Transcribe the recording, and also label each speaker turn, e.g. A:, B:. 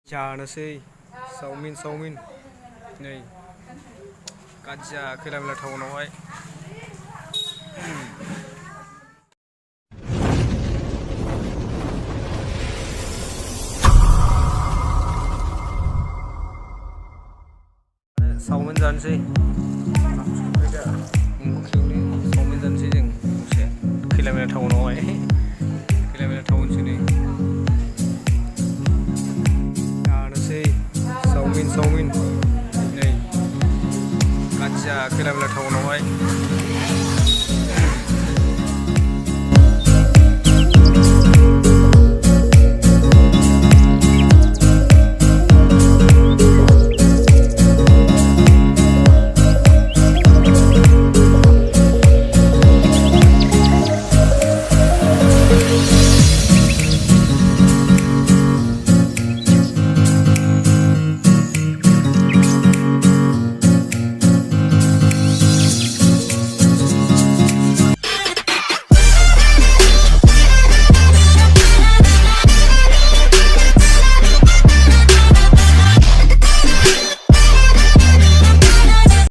A: जानोसै चावमिन नै गाज्जा खैला मैला टाउनावहाय चावमिन जानोसै ओंख्रियावनो चावमिन जानोसै जों दसे खैला मैला टाउनावहाय खैला मैला टाउनसो नै जानोसै चावमिन नै गाज्जा खैला मैला टाउनावहाय